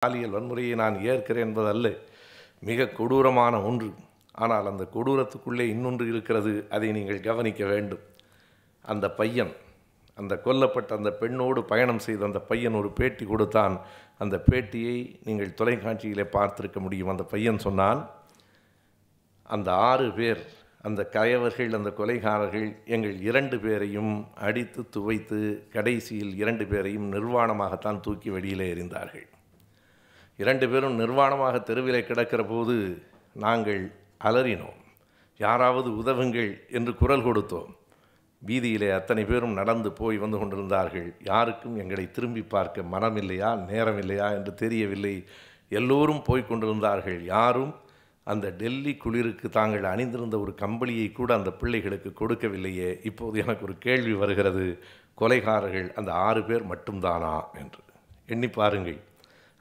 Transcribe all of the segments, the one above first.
பாலியல் வன்முறையை நான் ஏற்கிறேன் என்பதல்ல, மிக கொடூரமான ஒன்று. ஆனால் அந்த கொடூரத்துக்குள்ளே இன்னொன்று இருக்கிறது, அதை நீங்கள் கவனிக்க வேண்டும். அந்த பையன், அந்த கொல்லப்பட்ட அந்த பெண்ணோடு பயணம் செய்த அந்த பையன் ஒரு பேட்டி கொடுத்தான். அந்த பேட்டியை நீங்கள் தொலைக்காட்சியிலே பார்த்திருக்க முடியும். அந்த பையன் சொன்னான், அந்த 6 பேர், அந்த கயவர்கள், அந்த கொலைகாரர்கள் எங்கள் 2 பேரையும் அடித்து துவைத்து கடைசியில் 2 பேரையும் நிர்வாணமாகத்தான் தூக்கி வெளியிலே எறிந்தார்கள். 2 பேரும் நிர்வாணமாக தெருவிலே கிடக்கிற போது நாங்கள் அலறினோம், யாராவது உதவுங்கள் என்று குரல் கொடுத்தோம். வீதியிலே அத்தனை பேரும் நடந்து போய் வந்து கொண்டிருந்தார்கள். யாருக்கும் எங்களை திரும்பி பார்க்க மனமில்லையா, நேரமில்லையா என்று தெரியவில்லை. எல்லோரும் போய் கொண்டிருந்தார்கள். யாரும் அந்த டெல்லி குளிருக்கு தாங்கள் அணிந்திருந்த ஒரு கம்பளியை கூட அந்த பிள்ளைகளுக்கு கொடுக்கவில்லையே. இப்போது எனக்கு ஒரு கேள்வி வருகிறது, கொலைகாரர்கள் அந்த 6 பேர் மட்டும்தானா என்று எண்ணி பாருங்கள்.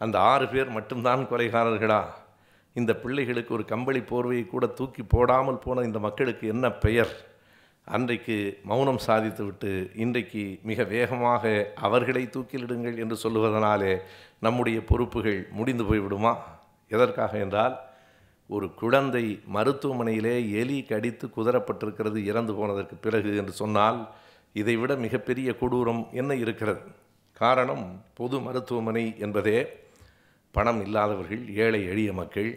அந்த 6 பேர் மட்டும்தான் கொலைகாரர்களா? இந்த பிள்ளைகளுக்கு ஒரு கம்பளி போர்வையை கூட தூக்கி போடாமல் போன இந்த மக்களுக்கு என்ன பெயர்? அன்றைக்கு மௌனம் சாதித்துவிட்டு இன்றைக்கு மிக வேகமாக அவர்களை தூக்கிலிடுங்கள் என்று சொல்லுவதனாலே நம்முடைய பொறுப்புகள் முடிந்து போய்விடுமா? எதற்காக என்றால், ஒரு குழந்தை மருத்துவமனையிலே எலி கடித்து குதறப்பட்டிருக்கிறது இறந்து போனதற்கு பிறகு என்று சொன்னால், இதைவிட மிகப்பெரிய கொடூரம் என்ன இருக்கிறது? காரணம், பொது மருத்துவமனை என்பதே பணம் இல்லாதவர்கள், ஏழை எளிய மக்கள்,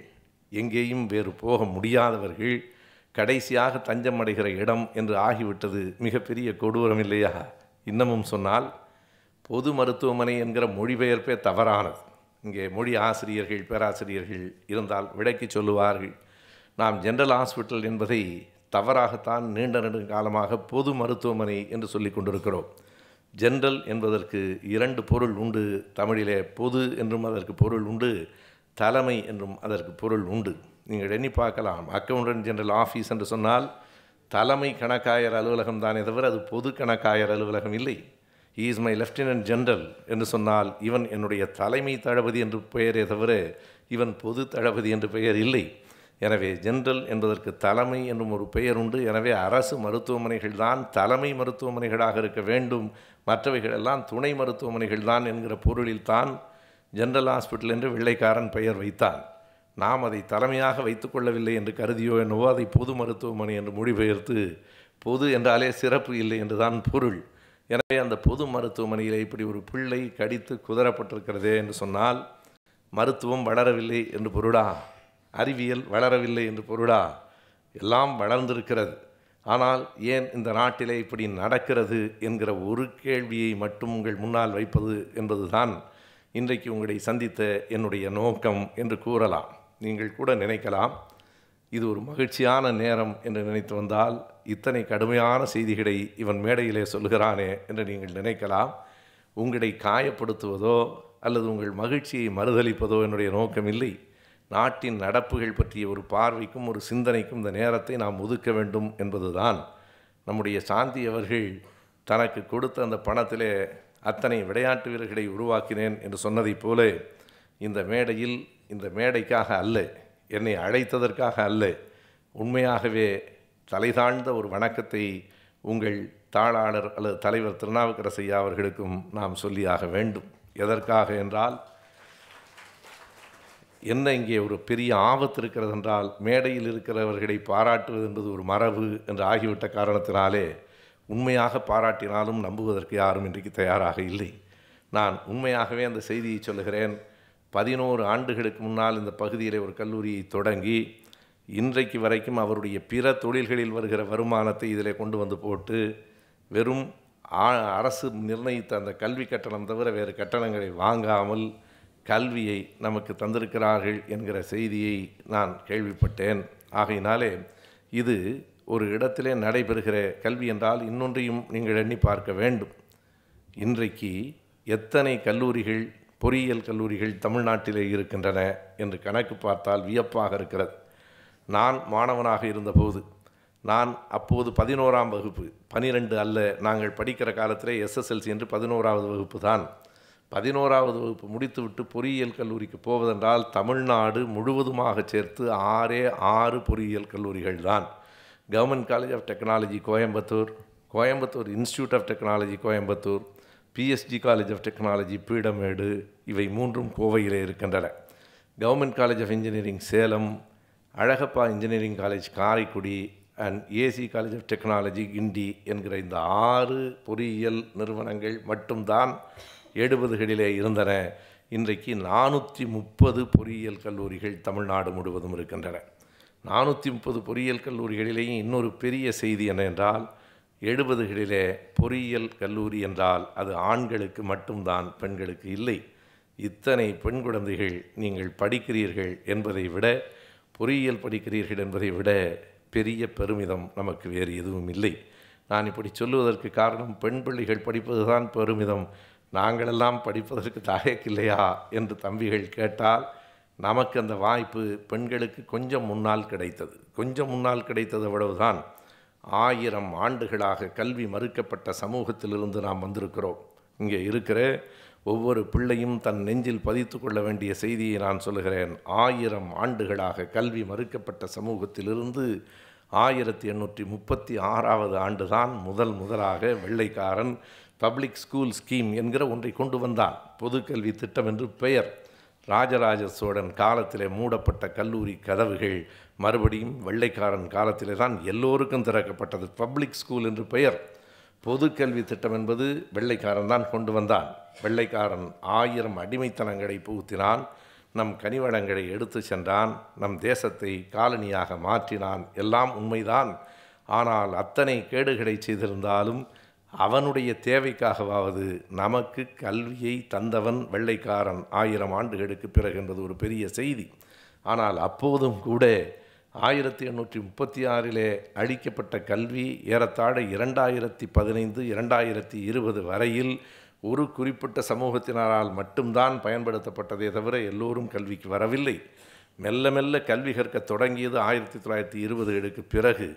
எங்கேயும் வேறு போக முடியாதவர்கள் கடைசியாக தஞ்சம் அடைகிற இடம் என்று ஆகிவிட்டது. மிகப்பெரிய கொடூரம் இல்லையா? இன்னமும் சொன்னால், பொது மருத்துவமனை என்கிற மொழிபெயர்ப்பே தவறானது. இங்கே மொழி ஆசிரியர்கள், பேராசிரியர்கள் இருந்தால் விளக்கி சொல்லுவார்கள். நாம் ஜென்ரல் ஹாஸ்பிட்டல் என்பதை தவறாகத்தான் நீண்ட காலமாக பொது மருத்துவமனை என்று சொல்லி கொண்டிருக்கிறோம். ஜென்ரல் என்பதற்கு 2 பொருள் உண்டு. தமிழிலே பொது என்றும் அதற்கு பொருள் உண்டு, தலைமை என்றும் அதற்கு பொருள் உண்டு. நீங்கள் எண்ணி பார்க்கலாம். அக்கவுண்டன்ட் ஜெனரல் ஆஃபீஸ் என்று சொன்னால் தலைமை கணக்காயர் அலுவலகம் தானே தவிர அது பொது கணக்காயர் அலுவலகம் இல்லை. He is my lieutenant general என்று சொன்னால் இவன் என்னுடைய தலைமை தளபதி என்று பெயரே தவிர இவன் பொது தளபதி என்று பெயர் இல்லை. எனவே ஜெனரல் என்பதற்கு தலைமை என்றும் ஒரு பெயர் உண்டு. எனவே அரசு மருத்துவமனைகள் தான் தலைமை மருத்துவமனைகளாக இருக்க வேண்டும், மற்றவைகளெல்லாம் துணை மருத்துவமனைகள் தான் என்கிற பொருளில் தான் ஜெனரல் ஹாஸ்பிட்டல் என்று வெள்ளைக்காரன் பெயர் வைத்தான். நாம் அதை தலைமையாக வைத்துக்கொள்ளவில்லை என்று கருதியோ என்னவோ அதை பொது மருத்துவமனை என்று மொழிபெயர்த்து, பொது என்றாலே சிறப்பு இல்லை என்று தான் பொருள். எனவே அந்த பொது மருத்துவமனையில் இப்படி ஒரு பிள்ளை கடித்து குதறப்பட்டிருக்கிறதே என்று சொன்னால், மருத்துவம் வளரவில்லை என்று பொருளா? அறிவியல் வளரவில்லை என்று பொருளா? எல்லாம் வளர்ந்திருக்கிறது. ஆனால் ஏன் இந்த நாட்டிலே இப்படி நடக்கிறது என்கிற ஒரு கேள்வியை மட்டும் உங்கள் முன்னால் வைப்பது என்பது தான் இன்றைக்கு உங்களை சந்தித்த என்னுடைய நோக்கம் என்று கூறலாம். நீங்கள் கூட நினைக்கலாம், இது ஒரு மகிழ்ச்சியான நேரம் என்று நினைத்து வந்தால் இத்தனை கடுமையான செய்திகளை இவன் மேடையிலே சொல்கிறானே என்று நீங்கள் நினைக்கலாம். உங்களை காயப்படுத்துவதோ அல்லது உங்கள் மகிழ்ச்சியை மறுதளிப்பதோ என்னுடைய நோக்கம் இல்லை. நாட்டின் நடப்புகள் பற்றிய ஒரு பார்வைக்கும் ஒரு சிந்தனைக்கும் இந்த நேரத்தை நாம் ஒதுக்க வேண்டும் என்பதுதான். நம்முடைய சாந்தி அவர்கள் தனக்கு கொடுத்த அந்த பணத்திலே அத்தனை விளையாட்டு வீரர்களை உருவாக்கினேன் என்று சொன்னதைப் போல இந்த மேடையில், இந்த மேடைக்காக அல்ல, என்னை அழைத்ததற்காக அல்ல, உண்மையாகவே தலைதாழ்ந்த ஒரு வணக்கத்தை உங்கள் தாளாளர் அல்லது தலைவர் திருநாவுக்கரசு ஐயா அவர்களுக்கும் நாம் சொல்லியாக வேண்டும். எதற்காக என்றால், என்ன இங்கே ஒரு பெரிய ஆபத்து இருக்கிறது என்றால், மேடையில் இருக்கிறவர்களை பாராட்டுவது என்பது ஒரு மரபு என்று ஆகிவிட்ட காரணத்தினாலே உண்மையாக பாராட்டினாலும் நம்புவதற்கு யாரும் இன்றைக்கு தயாராக இல்லை. நான் உண்மையாகவே அந்த செய்தியை சொல்லுகிறேன். 11 ஆண்டுகளுக்கு முன்னால் இந்த பகுதியிலே ஒரு கல்லூரியை தொடங்கி இன்றைக்கு வரைக்கும் அவருடைய பிற தொழில்களில் வருகிற வருமானத்தை இதில் கொண்டு வந்து போட்டு வெறும் அரசு நிர்ணயித்த அந்த கல்வி கட்டணம் தவிர வேறு கட்டணங்களை வாங்காமல் கல்வியை நமக்கு தந்திருக்கிறார்கள் என்கிற செய்தியை நான் கேள்விப்பட்டேன். ஆகையினாலே இது ஒரு இடத்திலே நடைபெறுகிற கல்வி என்றால் இன்னொன்றையும் நீங்கள் எண்ணி பார்க்க வேண்டும். இன்றைக்கு எத்தனை கல்லூரிகள், பொறியியல் கல்லூரிகள் தமிழ்நாட்டிலே இருக்கின்றன என்று கணக்கு பார்த்தால் வியப்பாக இருக்கிறது. நான் மாணவனாக இருந்தபோது, நான் அப்போது 11ஆம் வகுப்பு, 12 அல்ல, நாங்கள் படிக்கிற காலத்திலே SSLC என்று 11ஆவது வகுப்பு தான். 11ஆவது வகுப்பு முடித்துவிட்டு பொறியியல் கல்லூரிக்கு போவதென்றால் தமிழ்நாடு முழுவதுமாக சேர்த்து 6 பொறியியல் கல்லூரிகள் தான். Government college of technology Coimbatore, Coimbatore institute of technology Coimbatore, PSG college of technology Peelamedu இவை மூன்றும் கோவையிலே இருக்கின்றன. Government college of engineering Salem, Alagappa engineering college Karaikudi and AC college of technology Guindy என்கிற இந்த 6 பொறியியல் நிறுவனங்கள் மட்டும்தான் 70களிலே இருந்தன. இன்றைக்கு 430 பொறியியல் கல்லூரிகள் தமிழ்நாடு முழுவதும் இருக்கின்றன. 430 பொறியியல் கல்லூரிகளிலேயும் இன்னொரு பெரிய செய்தி என்னவென்றால், 70களிலே பொறியியல் கல்லூரி என்றால் அது ஆண்களுக்கு மட்டும்தான், பெண்களுக்கு இல்லை. இத்தனை பெண் குழந்தைகள் நீங்கள் படிக்கிறீர்கள் என்பதை விட, பொறியியல் படிக்கிறீர்கள் என்பதை விட பெரிய பெருமிதம் நமக்கு வேறு எதுவும் இல்லை. நான் இப்படி சொல்லுவதற்கு காரணம், பெண் பிள்ளைகள் படிப்பது தான் பெருமிதம், நாங்களெல்லாம் படிப்பதற்கு தயக்கில்லையா என்று தம்பிகள் கேட்டால், நமக்கு அந்த வாய்ப்பு பெண்களுக்கு கொஞ்சம் முன்னால் கிடைத்தது. கொஞ்சம் முன்னால் கிடைத்தது அவ்வளவுதான். 1000 ஆண்டுகளாக கல்வி மறுக்கப்பட்ட சமூகத்திலிருந்து நாம் வந்திருக்கிறோம். இங்கே இருக்கிற ஒவ்வொரு பிள்ளையும் தன் நெஞ்சில் பதித்து கொள்ள வேண்டிய செய்தியை நான் சொல்லுகிறேன். 1000 ஆண்டுகளாக கல்வி மறுக்கப்பட்ட சமூகத்திலிருந்து 1836வது ஆண்டுதான் முதலாக வெள்ளைக்காரன் பப்ளிக் ஸ்கூல் ஸ்கீம் என்கிற ஒன்றை கொண்டு வந்தான். பொதுக்கல்வி திட்டம் என்று பெயர். ராஜராஜ சோழன் காலத்திலே மூடப்பட்ட கல்லூரி கதவுகள் மறுபடியும் வெள்ளைக்காரன் காலத்திலே தான் எல்லோருக்கும் திறக்கப்பட்டது. பப்ளிக் ஸ்கூல் என்று பெயர். பொதுக்கல்வி திட்டம் என்பது வெள்ளைக்காரன் தான் கொண்டு வந்தான். வெள்ளைக்காரன் 1000 அடிமைத்தனங்களை புகுத்தினான், நம் கனிவளங்களை எடுத்து சென்றான், நம் தேசத்தை காலனியாக மாற்றினான். எல்லாம் உண்மைதான். ஆனால் அத்தனை கேடுகளை செய்திருந்தாலும் அவனுடைய தேவைக்காகவாவது நமக்கு கல்வியை தந்தவன் வெள்ளைக்காரன் 1000 ஆண்டுகளுக்கு பிறகு என்பது ஒரு பெரிய செய்தி. ஆனால் அப்போதும் கூட 1836 அளிக்கப்பட்ட கல்வி ஏறத்தாழ 2015 2020 வரையில் ஒரு குறிப்பிட்ட சமூகத்தினரால் மட்டும்தான் பயன்படுத்தப்பட்டதே தவிர எல்லோரும் கல்விக்கு வரவில்லை. மெல்ல மெல்ல கல்வி கற்க தொடங்கியது 1920களுக்கு பிறகு.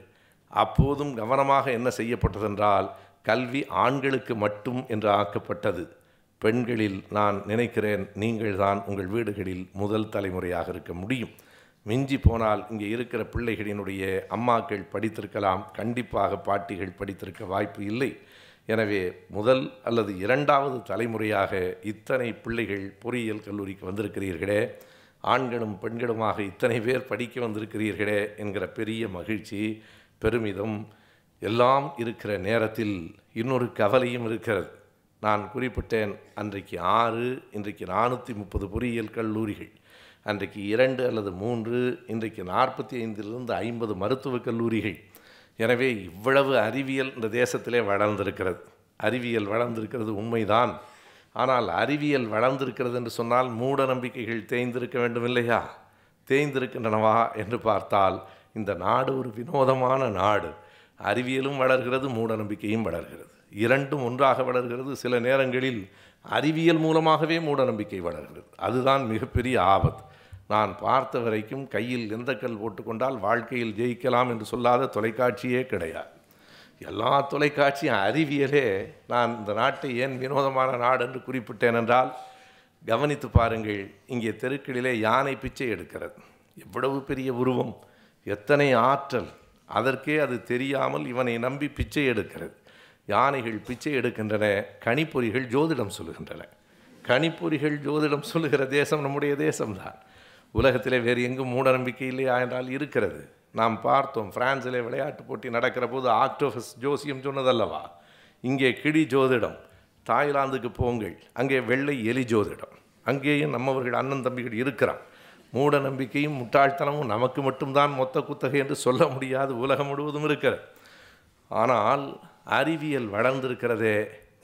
அப்போதும் கவனமாக என்ன செய்யப்பட்டதென்றால், கல்வி ஆண்களுக்கு மட்டும் என்று ஆக்கப்பட்டது. பெண்களில் நான் நினைக்கிறேன் நீங்கள்தான் உங்கள் வீடுகளில் முதல் தலைமுறையாக இருக்க முடியும். மிஞ்சி போனால் இங்கே இருக்கிற பிள்ளைகளினுடைய அம்மாக்கள் படித்திருக்கலாம், கண்டிப்பாக பாட்டிகள் படித்திருக்க வாய்ப்பு இல்லை. எனவே முதல் அல்லது 2வது தலைமுறையாக இத்தனை பிள்ளைகள் பொறியியல் கல்லூரிக்கு வந்திருக்கிறீர்களே, ஆண்களும் பெண்களுமாக இத்தனை பேர் படிக்க வந்திருக்கிறீர்களே என்கிற பெரிய மகிழ்ச்சி, பெருமிதம் எல்லாம் இருக்கிற நேரத்தில் இன்னொரு கவலையும் இருக்கிறது. நான் குறிப்பிட்டேன், அன்றைக்கு 6, இன்றைக்கு 430 பொறியியல் கல்லூரிகள். அன்றைக்கு 2 அல்லது 3, இன்றைக்கு 45லிருந்து 50 மருத்துவக் கல்லூரிகள். எனவே இவ்வளவு அறிவியல் இந்த தேசத்திலே வளர்ந்திருக்கிறது. அறிவியல் வளர்ந்திருக்கிறது உண்மைதான். ஆனால் அறிவியல் வளர்ந்திருக்கிறது என்று சொன்னால் மூட நம்பிக்கைகள் தேய்ந்திருக்க வேண்டும் இல்லையா? தேய்ந்திருக்கின்றனவா என்று பார்த்தால் இந்த நாடு ஒரு வினோதமான நாடு. அறிவியலும் வளர்கிறது, மூட நம்பிக்கையும் வளர்கிறது. இரண்டும் ஒன்றாக வளர்கிறது. சில நேரங்களில் அறிவியல் மூலமாகவே மூட நம்பிக்கை வளர்கிறது. அதுதான் மிகப்பெரிய ஆபத்து. நான் பார்த்த வரைக்கும் கையில் எந்த கல் போட்டுக்கொண்டால் வாழ்க்கையில் ஜெயிக்கலாம் என்று சொல்லாத தொலைக்காட்சியே கிடையாது. எல்லா தொலைக்காட்சியும் அறிவியலே. நான் இந்த நாட்டை ஏன் வினோதமான நாடு என்று குறிப்பிட்டேன் என்றால், கவனித்து பாருங்கள், இங்கே தெருக்களிலே யானை பிச்சை எடுக்கிறது. எவ்வளவு பெரிய உருவம், எத்தனை ஆற்றல்! அதற்கே அது தெரியாமல் இவனை நம்பி பிச்சை எடுக்கிறது. யானைகள் பிச்சை எடுக்கின்றன, கணிப்பொறிகள் ஜோதிடம் சொல்லுகின்றன. கணிப்பொறிகள் ஜோதிடம் சொல்லுகிற தேசம் நம்முடைய தேசம்தான். உலகத்திலே வேறு எங்கும் மூட நம்பிக்கை இல்லையா என்றால் இருக்கிறது. நாம் பார்த்தோம், பிரான்சிலே விளையாட்டு போட்டி நடக்கிற போது ஆக்டோபஸ் ஜோசியம் சொன்னதல்லவா. இங்கே கிளி ஜோதிடம். தாய்லாந்துக்கு போங்கள், அங்கே வெள்ளை எலி ஜோதிடம். அங்கேயும் நம்மவர்கள் அண்ணன் தம்பிகள் இருக்கிறான். மூட நம்பிக்கையும் முட்டாள்தனமும் நமக்கு மட்டும்தான் மொத்த குத்தகை என்று சொல்ல முடியாது, உலகம் முழுவதும் இருக்கிறது. ஆனால் அறிவியல் வளர்ந்திருக்கிறதே,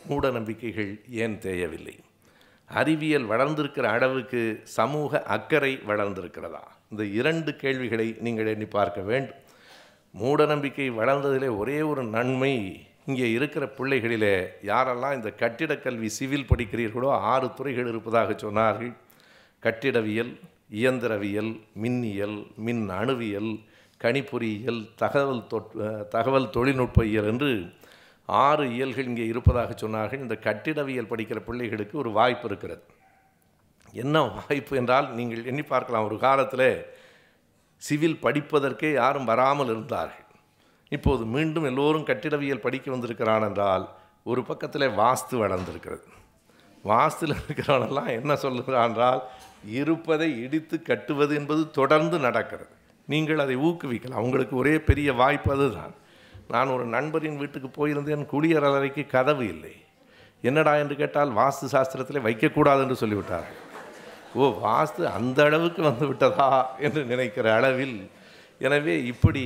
மூட நம்பிக்கைகள் ஏன் தேயவில்லை? அறிவியல் வளர்ந்திருக்கிற அளவுக்கு சமூக அக்கறை வளர்ந்திருக்கிறதா? இந்த 2 கேள்விகளை நீங்கள் எண்ணி பார்க்க வேண்டும். மூட நம்பிக்கை வளர்ந்ததிலே ஒரே ஒரு நன்மை, இங்கே இருக்கிற பிள்ளைகளிலே யாரெல்லாம் இந்த கட்டிடக்கல்வி சிவில் படிக்கிறீர்களோ 6 துறைகள் இருப்பதாக சொன்னார்கள். கட்டிடவியல், இயந்திரவியல், மின்னியல், மின் அணுவியல், கணிப்பொறியியல், தகவல் தொழில்நுட்பவியல் என்று 6 இயல்கள் இங்கே இருப்பதாக சொன்னார்கள். இந்த கட்டிடவியல் படிக்கிற பிள்ளைகளுக்கு ஒரு வாய்ப்பு இருக்கிறது. என்ன வாய்ப்பு என்றால், நீங்கள் எண்ணி பார்க்கலாம், ஒரு காலத்தில் சிவில் படிப்பதற்கே யாரும் வராமல் இருந்தார்கள். இப்போது மீண்டும் எல்லோரும் கட்டிடவியல் படிக்க வந்திருக்கிறான் என்றால் ஒரு பக்கத்தில் வாஸ்து வளர்ந்துருக்கிறது. வாஸ்துவில் இருக்கிறவனெல்லாம் என்ன சொல்லுகிறான் என்றால், இருப்பதை இடித்து கட்டுவது என்பது தொடர்ந்து நடக்கிறது. நீங்கள் அதை ஊக்குவிக்கலாம். உங்களுக்கு ஒரே பெரிய வாய்ப்பு அதுதான். நான் ஒரு நண்பரின் வீட்டுக்கு போயிருந்தேன். குளியலறைக்கு கதவு இல்லை. என்னடா என்று கேட்டால், வாஸ்து சாஸ்திரத்தில் வைக்கக்கூடாது என்று சொல்லிவிட்டார்கள். ஓ, வாஸ்து அந்த அளவுக்கு வந்து விட்டதா என்று நினைக்கிற அளவில். எனவே இப்படி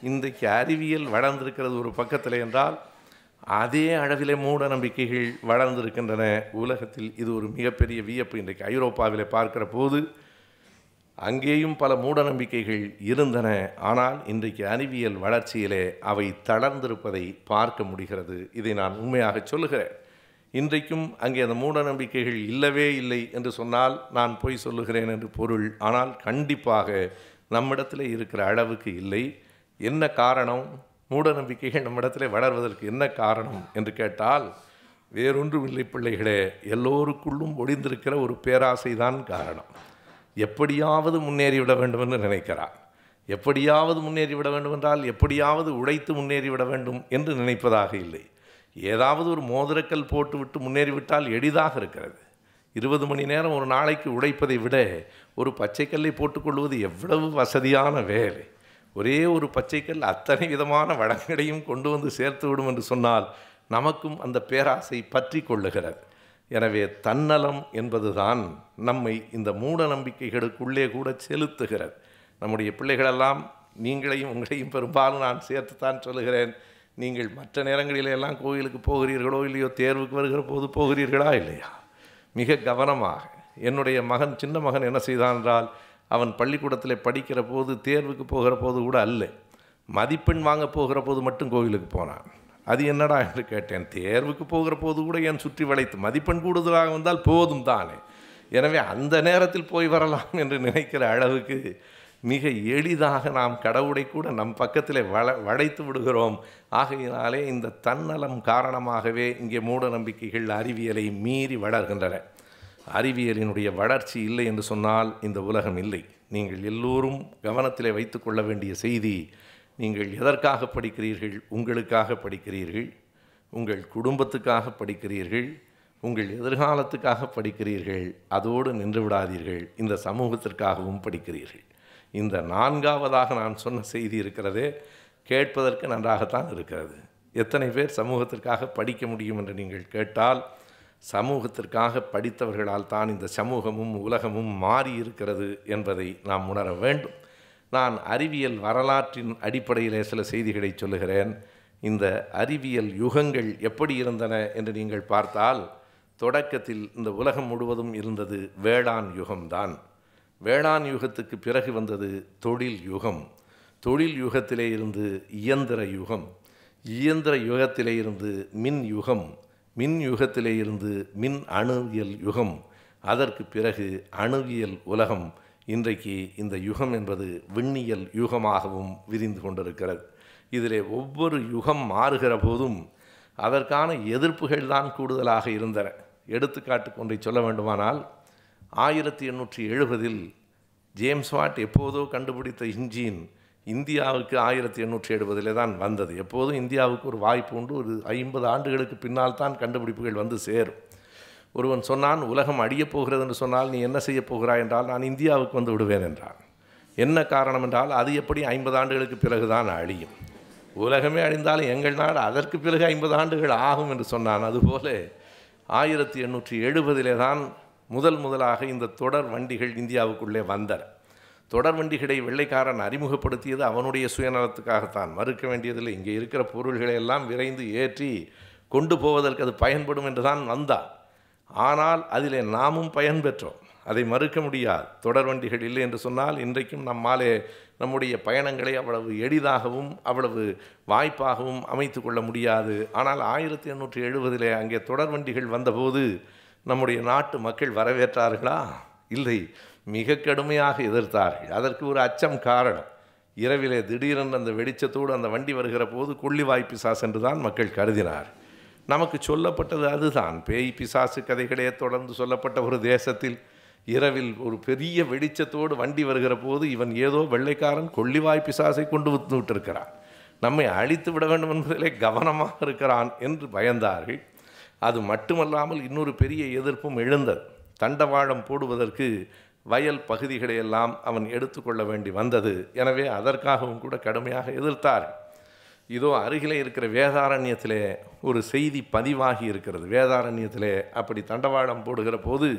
இன்றைக்கு அறிவியல் வளர்ந்திருக்கிறது ஒரு பக்கத்தில் என்றால், அதே அளவிலே மூட நம்பிக்கைகள் வளர்ந்திருக்கின்றன உலகத்தில். இது ஒரு மிகப்பெரிய வியப்பு. இன்றைக்கு ஐரோப்பாவிலே பார்க்கிற போது அங்கேயும் பல மூட நம்பிக்கைகள் இருந்தன. ஆனால் இன்றைக்கு அறிவியல் வளர்ச்சியிலே அவை தளர்ந்திருப்பதை பார்க்க முடிகிறது. இதை நான் உண்மையாக சொல்லுகிறேன். இன்றைக்கும் அங்கே அந்த மூட நம்பிக்கைகள் இல்லவே இல்லை என்று சொன்னால் நான் பொய் சொல்லுகிறேன் என்று பொருள். ஆனால் கண்டிப்பாக நம்மிடத்தில் இருக்கிற அளவுக்கு இல்லை. என்ன காரணம்? மூட நம்பிக்கைகள் நம்மிடத்தில் வளர்வதற்கு என்ன காரணம் என்று கேட்டால், வேறொன்றும் இல்லை பிள்ளைகளே, எல்லோருக்குள்ளும் ஒளிந்திருக்கிற ஒரு பேராசைதான் காரணம். எப்படியாவது முன்னேறிவிட வேண்டும் என்று நினைக்கிறார். எப்படியாவது முன்னேறிவிட வேண்டும் என்றால் எப்படியாவது உழைத்து முன்னேறிவிட வேண்டும் என்று நினைப்பதாக இல்லை. ஏதாவது ஒரு மோதிரக்கல் போட்டுவிட்டு முன்னேறிவிட்டால் எளிதாக இருக்கிறது. 20 மணி நேரம் ஒரு நாளைக்கு உழைப்பதை விட ஒரு பச்சைக்கல்லை போட்டுக்கொள்வது எவ்வளவு வசதியான வேலை. ஒரே ஒரு பச்சைக்கல் அத்தனை விதமான வளங்களையும் கொண்டு வந்து சேர்த்து விடும் என்று சொன்னால் நமக்கும் அந்த பேராசை பற்றி கொள்ளுகிறது. எனவே தன்னலம் என்பதுதான் நம்மை இந்த மூட நம்பிக்கைகளுக்குள்ளே கூட செலுத்துகிறது. நம்முடைய பிள்ளைகளெல்லாம், நீங்களையும் உங்களையும் பெரும்பாலும் நான் சேர்த்துத்தான் சொல்லுகிறேன், நீங்கள் மற்ற நேரங்களிலெல்லாம் கோயிலுக்கு போகிறீர்களோ இல்லையோ, தேர்வுக்கு வருகிற போது போகிறீர்களா இல்லையா? மிக கவனமாக. என்னுடைய மகன், சின்ன மகன் என்ன செய்தான் என்றால், அவன் பள்ளிக்கூடத்தில் படிக்கிற போது, தேர்வுக்கு போகிற போது கூட அல்ல, மதிப்பெண் வாங்க போகிற போது மட்டும் கோவிலுக்கு போனான். அது என்னடா என்று கேட்டேன். தேர்வுக்கு போகிற போது கூட ஏன் சுற்றி வளைத்து, மதிப்பெண் கூடுதலாக வந்தால் போதும் தானே, எனவே அந்த நேரத்தில் போய் வரலாம் என்று நினைக்கிற அளவுக்கு மிக எளிதாக நாம் கடவுளை கூட நம் பக்கத்தில் வளைத்து விடுகிறோம். ஆகையினாலே இந்த தன்னலம் காரணமாகவே இங்கே மூட நம்பிக்கைகள் அறிவியலை மீறி வளர்கின்றன. அறிவியலினுடைய வளர்ச்சி இல்லை என்று சொன்னால் இந்த உலகம் இல்லை. நீங்கள் எல்லோரும் கவனத்திலே வைத்து கொள்ள வேண்டிய செய்தி, நீங்கள் எதற்காக படிக்கிறீர்கள்? உங்களுக்காக படிக்கிறீர்கள், உங்கள் குடும்பத்துக்காக படிக்கிறீர்கள், உங்கள் எதிர்காலத்துக்காக படிக்கிறீர்கள். அதோடு நின்று விடாதீர்கள், இந்த சமூகத்திற்காகவும் படிக்கிறீர்கள். இந்த 4ஆவதாக நான் சொன்ன செய்தி இருக்கிறதே, கேட்பதற்கு நன்றாகத்தான் இருக்கிறது. எத்தனை பேர் சமூகத்திற்காக படிக்க முடியும் என்று நீங்கள் கேட்டால், சமூகத்திற்காக படித்தவர்களால் தான் இந்த சமூகமும் உலகமும் மாறி இருக்கிறது என்பதை நாம் உணர வேண்டும். நான் அறிவியல் வரலாற்றின் அடிப்படையிலே சில செய்திகளை சொல்லுகிறேன். இந்த அறிவியல் யுகங்கள் எப்படி இருந்தன என்று நீங்கள் பார்த்தால், தொடக்கத்தில் இந்த உலகம் முழுவதும் இருந்தது வேளாண் யுகம்தான். வேளாண் யுகத்துக்கு பிறகு வந்தது தொழில் யுகம். தொழில் யுகத்திலே இருந்து இயந்திர யுகம், இயந்திர யுகத்திலே இருந்து மின் யுகம், மின் யுகத்திலே இருந்து மின் அணுவியல் யுகம், அதற்கு பிறகு அணுவியல் உலகம். இன்றைக்கு இந்த யுகம் என்பது விண்ணியல் யுகமாகவும் விரிந்து கொண்டிருக்கிறது. இதிலே ஒவ்வொரு யுகம் மாறுகிற போதும் அதற்கான எதிர்ப்புகள் தான் கூடுதலாக இருந்தன. எடுத்துக்காட்டுக்கு ஒன்றை சொல்ல வேண்டுமானால், 1870 ஜேம்ஸ் வாட் எப்போதோ கண்டுபிடித்த இன்ஜின் இந்தியாவுக்கு 1870 தான் வந்தது. எப்போதும் இந்தியாவுக்கு ஒரு வாய்ப்பு உண்டு. ஒரு 50 ஆண்டுகளுக்கு பின்னால் தான் கண்டுபிடிப்புகள் வந்து சேரும். ஒருவன் சொன்னான், உலகம் அழியப் போகிறது என்று சொன்னால் நீ என்ன செய்ய போகிறாய் என்றால், நான் இந்தியாவுக்கு வந்து விடுவேன் என்றான். என்ன காரணம் என்றால், அது எப்படி 50 ஆண்டுகளுக்கு பிறகுதான் அழியும், உலகமே அழிந்தாலும் எங்கள் நாடு அதற்கு பிறகு 50 ஆண்டுகள் ஆகும் என்று சொன்னான். அதுபோல 1870 தான் முதலாக இந்த தொடர் வண்டிகள் இந்தியாவுக்குள்ளே வந்தன. தொடர் வண்டிகளை வெள்ளைக்காரன் அறிமுகப்படுத்தியது அவனுடைய சுயநலத்துக்காகத்தான், மறுக்க வேண்டியதில்லை. இங்கே இருக்கிற பொருள்களை எல்லாம் விரைந்து ஏற்றி கொண்டு போவதற்கு அது பயன்படும் என்று தான் வந்தான். ஆனால் அதிலே நாமும் பயன்பெற்றோம், அதை மறுக்க முடியாது. தொடர் வண்டிகள் இல்லை என்று சொன்னால் இன்றைக்கும் நம்மாலே நம்முடைய பயணங்களை அவ்வளவு எளிதாகவும் அவ்வளவு வாய்ப்பாகவும் அமைத்து கொள்ள முடியாது. ஆனால் 1870 அங்கே தொடர் வண்டிகள் வந்தபோது நம்முடைய நாட்டு மக்கள் வரவேற்றார்களா? இல்லை, மிக கடுமையாக எதிர்த்தார்கள். அதற்கு ஒரு அச்சம் காரணம். இரவிலே திடீரென்று அந்த வெளிச்சத்தோடு அந்த வண்டி வருகிற போது கொள்ளிவாய் பிசாசு என்று தான் மக்கள் கருதினார். நமக்கு சொல்லப்பட்டது அதுதான். பேய் பிசாசு கதைகளே தொடர்ந்து சொல்லப்பட்ட ஒரு தேசத்தில் இரவில் ஒரு பெரிய வெளிச்சத்தோடு வண்டி வருகிற போது இவன் ஏதோ வெள்ளைக்காரன் கொள்ளிவாய் பிசாசை கொண்டு விட்டிருக்கிறான். நம்மை அழித்து விட வேண்டும் என்பதிலே கவனமாக இருக்கிறான் என்று பயந்தார்கள். அது மட்டுமல்லாமல் இன்னொரு பெரிய எதிர்ப்பும் எழுந்தது. தண்டவாளம் போடுவதற்கு வயல் பகுதிகளையெல்லாம் அவன் எடுத்துக்கொள்ள வேண்டி வந்தது. எனவே அதற்காகவும் கூட கடுமையாக எதிர்த்தார்கள். இதோ அருகிலே இருக்கிற வேதாரண்யத்திலே ஒரு செய்தி பதிவாகி இருக்கிறது. வேதாரண்யத்திலே அப்படி தண்டவாளம் போடுகிற போது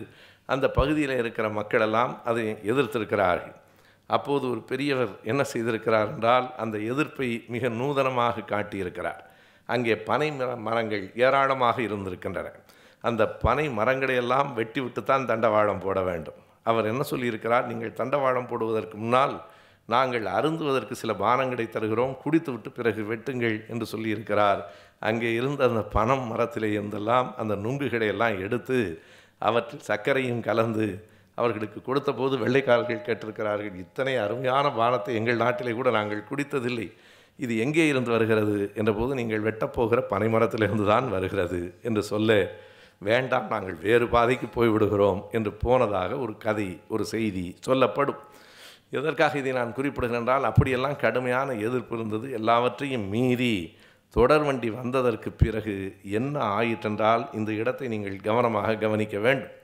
அந்த பகுதியில் இருக்கிற மக்களெல்லாம் அதை எதிர்த்திருக்கிறார்கள். அப்போது ஒரு பெரியவர் என்ன செய்திருக்கிறார் என்றால், அந்த எதிர்ப்பை மிக நூதனமாக காட்டியிருக்கிறார். அங்கே பனை மரங்கள் ஏராளமாக இருந்திருக்கின்றன. அந்த பனை மரங்களையெல்லாம் வெட்டி விட்டுத்தான் தண்டவாளம் போட வேண்டும். அவர் என்ன சொல்லியிருக்கிறார், நீங்கள் தண்டவாளம் போடுவதற்கு முன்னால் நாங்கள் அருந்துவதற்கு சில பானங்களை தருகிறோம், குடித்துவிட்டு பிறகு வெட்டுங்கள் என்று சொல்லியிருக்கிறார். அங்கே இருந்த அந்த பனம் மரத்திலே இருந்தெல்லாம் அந்த நுங்குகளை எல்லாம் எடுத்து அவற்றில் சர்க்கரையும் கலந்து அவர்களுக்கு கொடுத்த போது வெள்ளைக்காரர்கள் கேட்டிருக்கிறார்கள், இத்தனை அருமையான பானத்தை எங்கள் நாட்டிலே கூட நாங்கள் குடித்ததில்லை, இது எங்கே இருந்து வருகிறது என்றபோது, நீங்கள் வெட்டப்போகிற பனைமரத்திலிருந்து தான் வருகிறது என்று சொல்ல, வேண்டாம் நாங்கள் வேறு பாதைக்கு போய்விடுகிறோம் என்று போனதாக ஒரு கதை, ஒரு செய்தி சொல்லப்படும். எதற்காக இதை நான் குறிப்பிடுகிறேன் என்றால், அப்படியெல்லாம் கடுமையான எதிர்ப்பு இருந்தது. எல்லாவற்றையும் மீறி தொடர்வண்டி வந்ததற்கு பிறகு என்ன ஆயிற்றென்றால், இந்த இடத்தை நீங்கள் கவனமாக கவனிக்க வேண்டும்.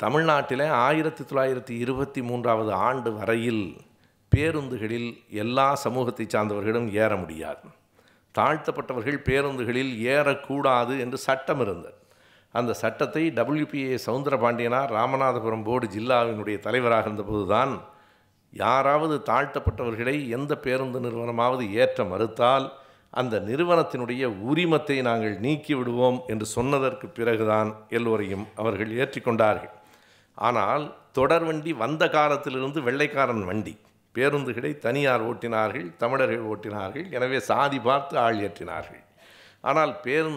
தமிழ்நாட்டில் 1923 ஆண்டு வரையில் பேருந்துகளில் எல்லா சமூகத்தை சார்ந்தவர்களும் ஏற முடியாது. தாழ்த்தப்பட்டவர்கள் பேருந்துகளில் ஏறக்கூடாது என்று சட்டம் இருந்தது. அந்த சட்டத்தை WPA சவுந்தரபாண்டியனார் ராமநாதபுரம் போர்டு ஜில்லாவினுடைய தலைவராக இருந்தபோது தான், யாராவது தாழ்த்தப்பட்டவர்களை எந்த பேருந்து நிறுவனமாவது ஏற்ற மறுத்தால் அந்த நிறுவனத்தினுடைய உரிமத்தை நாங்கள் நீக்கிவிடுவோம் என்று சொன்னதற்கு பிறகுதான் எல்லோரையும் அவர்கள் ஏற்றிக்கொண்டார்கள். ஆனால் தொடர்வண்டி வந்த காலத்திலிருந்து வெள்ளைக்காரன் வண்டி, பேருந்துகளை தனியார் ஓட்டினார்கள், தமிழர்கள் ஓட்டினார்கள். எனவே சாதி பார்த்து ஆள் ஏற்றினார்கள். ஆனால்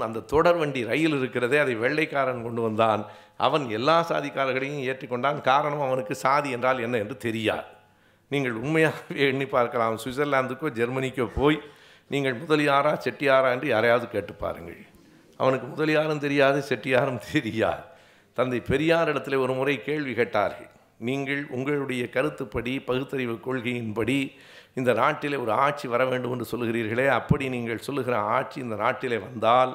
அந்த தொடர்வண்டி ரயில் இருக்கிறதே, அதை வெள்ளைக்காரன் கொண்டு வந்தான். அவன் எல்லா சாதிக்காரர்களையும் ஏற்றிக்கொண்டான். காரணம், அவனுக்கு சாதி என்றால் என்ன என்று தெரியாது. நீங்கள் உண்மையாகவே எண்ணி பார்க்கலாம். சுவிட்சர்லாந்துக்கோ ஜெர்மனிக்கோ போய் நீங்கள் முதலியாரா செட்டியாரா என்று யாரையாவது கேட்டு பாருங்கள். அவனுக்கு முதலியாரும் தெரியாது, செட்டியாரும் தெரியாது. தந்தை பெரியார் இடத்துல ஒரு முறை கேள்வி கேட்டார்கள், நீங்கள் உங்களுடைய கருத்துப்படி, பகுத்தறிவு கொள்கையின்படி இந்த நாட்டிலே ஒரு ஆட்சி வர வேண்டும் என்று சொல்லுகிறீர்களே, அப்படி நீங்கள் சொல்லுகிற ஆட்சி இந்த நாட்டிலே வந்தால்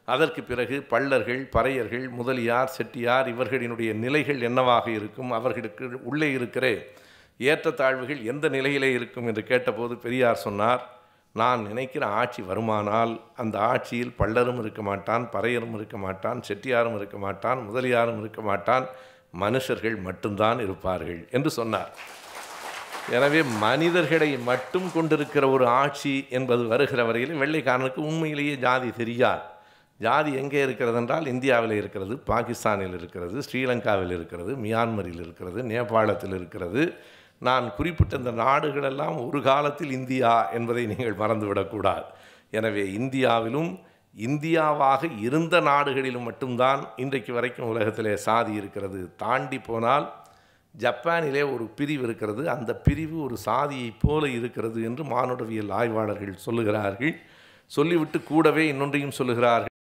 அதற்கு பிறகு பள்ளர்கள், பறையர்கள், முதலியார், செட்டியார் இவர்களினுடைய நிலைகள் என்னவாக இருக்கும், அவர்களுக்கு உள்ளே இருக்கிற ஏற்றத்தாழ்வுகள் எந்த நிலையிலே இருக்கும் என்று கேட்டபோது பெரியார் சொன்னார், நான் நினைக்கிற ஆட்சி வருமானால் அந்த ஆட்சியில் பள்ளரும் இருக்க மாட்டான், பறையரும் இருக்க மாட்டான், செட்டியாரும் இருக்க மாட்டான், முதலியாரும் இருக்க மாட்டான், மனுஷர்கள் மட்டும்தான் இருப்பார்கள் என்று சொன்னார். எனவே மனிதர்களை மட்டும் கொண்டிருக்கிற ஒரு ஆட்சி என்பது வருகிற வரையில் வெள்ளைக்காரனுக்கு உண்மையிலேயே ஜாதி தெரியாது. ஜாதி எங்கே இருக்கிறது என்றால், இந்தியாவில் இருக்கிறது, பாகிஸ்தானில் இருக்கிறது, ஸ்ரீலங்காவில் இருக்கிறது, மியான்மரில் இருக்கிறது, நேபாளத்தில் இருக்கிறது. நான் குறிப்பிட்ட இந்த நாடுகளெல்லாம் ஒரு காலத்தில் இந்தியா என்பதை நீங்கள் மறந்துவிடக்கூடாது. எனவே இந்தியாவிலும் இந்தியாவாக இருந்த நாடுகளிலும் மட்டும்தான் இன்றைக்கு வரைக்கும் உலகத்திலே சாதி இருக்கிறது. தாண்டி போனால் ஜப்பானிலே ஒரு பிரிவு இருக்கிறது, அந்த பிரிவு ஒரு சாதியைப் போல இருக்கிறது என்று மானுடவியல் ஆய்வாளர்கள் சொல்லுகிறார்கள். சொல்லிவிட்டு கூடவே இன்னொன்றையும் சொல்லுகிறார்கள்.